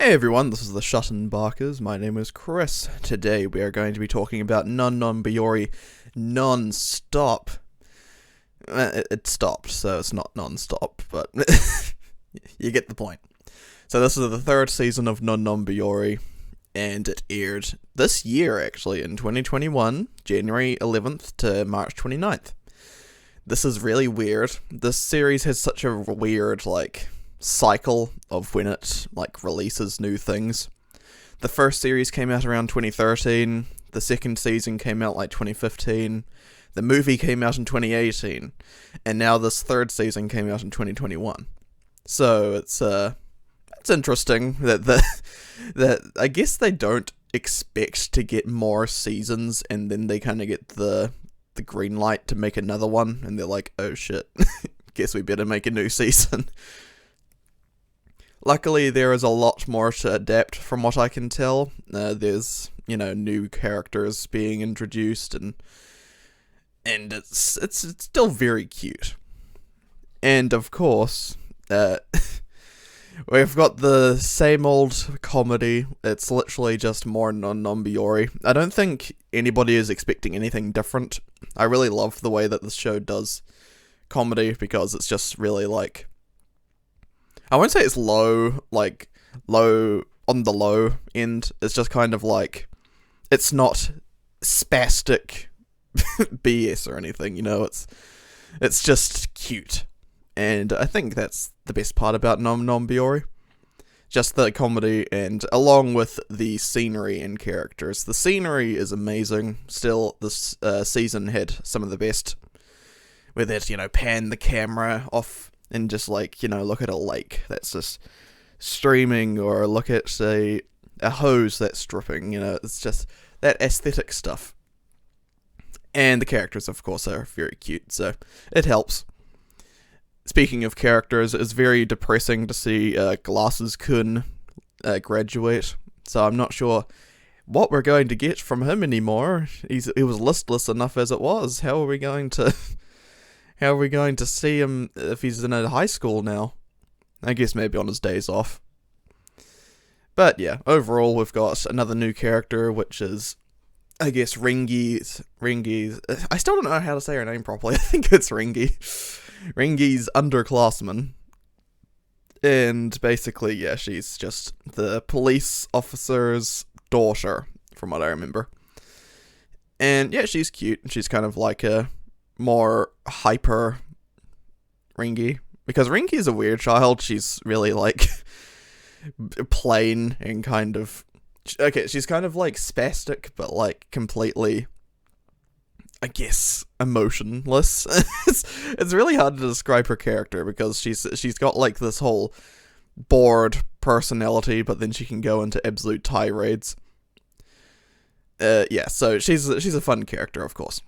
Hey everyone, this is the ShutInBakas. My name is Chris. Today we are going to be talking about Biyori Nonstop. It stopped, so it's not non-stop, but you get the point. So this is the third season of Biyori, and it aired this year, actually, in 2021, January 11th to March 29th. This is really weird. This series has such a weird, cycle of when it releases new things. The first series came out around 2013, the second season came out 2015, the movie came out in 2018, and now this third season came out in 2021. So it's interesting that I guess they don't expect to get more seasons, and then they kind of get the green light to make another one, and they're like, oh shit, guess we better make a new season. Luckily, there is a lot more to adapt from what I can tell. There's, new characters being introduced, and it's still very cute. And of course, we've got the same old comedy. It's literally just more non-Biyori. I don't think anybody is expecting anything different. I really love the way that this show does comedy, because it's just really I won't say it's low on the low end. It's just kind of it's not spastic BS or anything, it's just cute. And I think that's the best part about Biyori. Just the comedy, and along with the scenery and characters. The scenery is amazing. Still, this season had some of the best. With it, pan the camera off and just look at a lake that's just streaming, or look at a hose that's dripping, it's just that aesthetic stuff. And the characters, of course, are very cute, so it helps. Speaking of characters, it's very depressing to see Glasses-kun graduate, so I'm not sure what we're going to get from him anymore. He was listless enough as it was. How are we going to see him if he's in a high school now? I guess maybe on his days off. But yeah, overall we've got another new character, which is, I guess, Ringi's. I still don't know how to say her name properly. I think it's Ringi. Ringi's underclassman. And basically, yeah, she's just the police officer's daughter, from what I remember. And yeah, she's cute. She's kind of like a more hyper Ringi, because Ringi is a weird child. She's really plain and kind of she's kind of spastic, but completely, I guess, emotionless. it's really hard to describe her character, because she's got this whole bored personality, but then she can go into absolute tirades. Yeah, so she's a fun character, of course.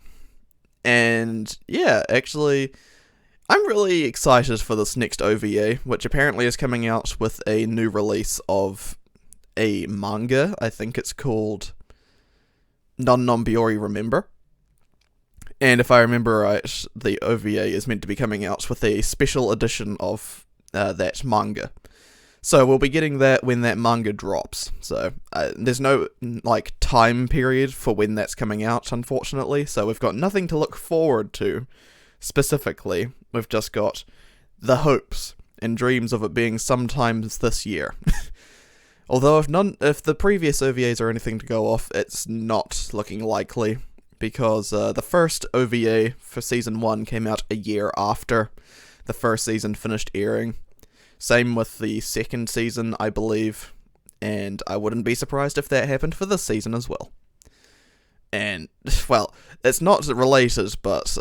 And yeah, actually, I'm really excited for this next OVA, which apparently is coming out with a new release of a manga. I think it's called Biyori Remember. And if I remember right, the OVA is meant to be coming out with a special edition of that manga. So we'll be getting that when that manga drops. So there's no time period for when that's coming out, unfortunately. So we've got nothing to look forward to specifically. We've just got the hopes and dreams of it being sometimes this year. Although if the previous OVAs are anything to go off, it's not looking likely, because the first OVA for season 1 came out a year after the first season finished airing. Same with the second season, I believe, and I wouldn't be surprised if that happened for this season as well. And, well, it's not related, but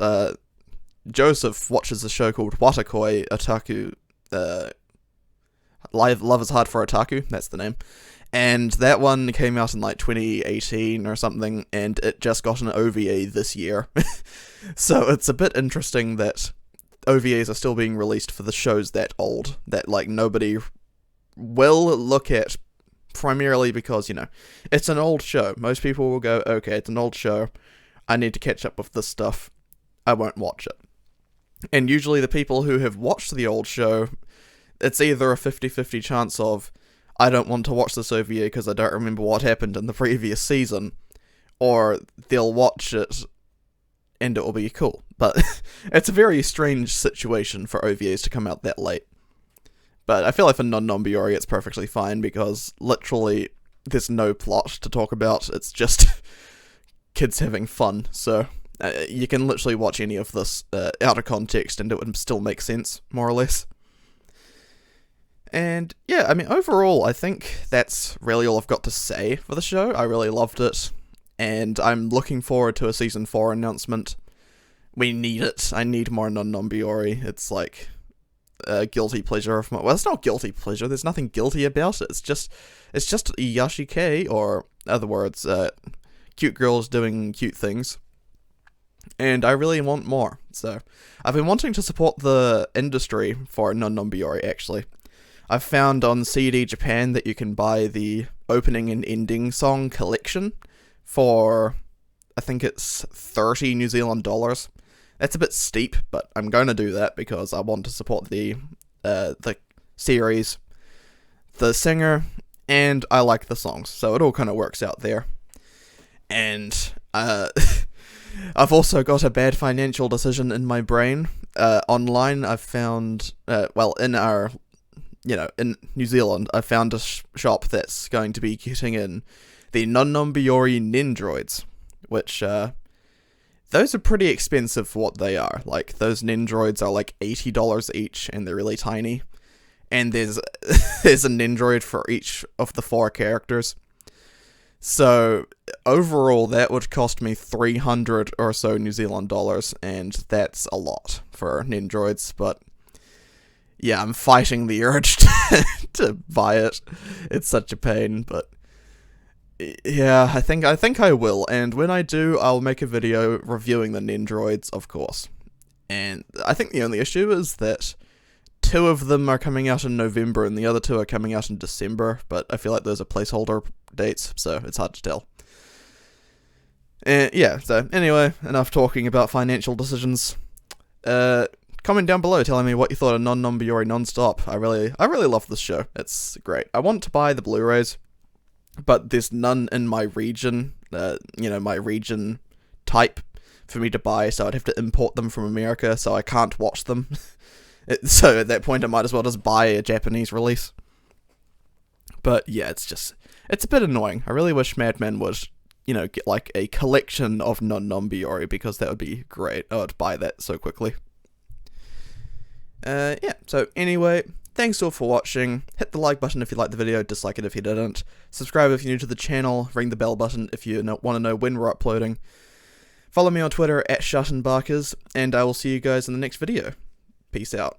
Joseph watches a show called Watakoi Otaku, Love is Hard for Otaku, that's the name, and that one came out in 2018 or something, and it just got an OVA this year. So it's a bit interesting that OVAs are still being released for the shows that old, that nobody will look at, primarily because, it's an old show. Most people will go, okay, it's an old show, I need to catch up with this stuff, I won't watch it. And usually the people who have watched the old show, it's either a 50-50 chance of, I don't want to watch this OVA because I don't remember what happened in the previous season, or they'll watch it and it will be cool. But it's a very strange situation for OVAs to come out that late. But I feel like for non-Biyori it's perfectly fine because literally there's no plot to talk about. It's just kids having fun. So you can literally watch any of this out of context and it would still make sense, more or less. And yeah, I mean, overall, I think that's really all I've got to say for the show. I really loved it, and I'm looking forward to a Season 4 announcement. We need it. I need more non-Biyori. It's like a guilty pleasure of mine. Well, it's not guilty pleasure. There's nothing guilty about it. It's just Yashike, or other words, cute girls doing cute things. And I really want more. So I've been wanting to support the industry for non-Biyori, actually. I've found on CD Japan that you can buy the opening and ending song collection for, I think it's 30 New Zealand dollars. That's a bit steep, but I'm going to do that because I want to support the series, the singer, and I like the songs, so it all kind of works out there. And I've also got a bad financial decision in my brain. Online, I've found, in New Zealand, I found a shop that's going to be getting in the non-Biyori Nendroids, which, those are pretty expensive for what they are. Like, those Nendroids are like $80 each, and they're really tiny. And there's a Nendroid for each of the 4 characters. So, overall, that would cost me 300 or so New Zealand dollars, and that's a lot for Nendroids, but yeah, I'm fighting the urge to buy it. It's such a pain, but yeah, I think I will, and when I do, I'll make a video reviewing the Nendroids, of course. And I think the only issue is that 2 of them are coming out in November, and the other 2 are coming out in December, but I feel like those are placeholder dates, so it's hard to tell. Yeah, so anyway, enough talking about financial decisions. Comment down below telling me what you thought of Biyori Nonstop. I really love this show. It's great. I want to buy the Blu-rays, but there's none in my region, my region type for me to buy, so I'd have to import them from America, so I can't watch them. So at that point I might as well just buy a Japanese release. But yeah, it's a bit annoying. I really wish Madman would, get like a collection of non-Biyori, because that would be great. I would buy that so quickly. Yeah, so anyway, thanks all for watching. Hit the like button if you liked the video, dislike it if you didn't. Subscribe if you're new to the channel, ring the bell button if you want to know when we're uploading. Follow me on Twitter at ShutInBakas, and I will see you guys in the next video. Peace out.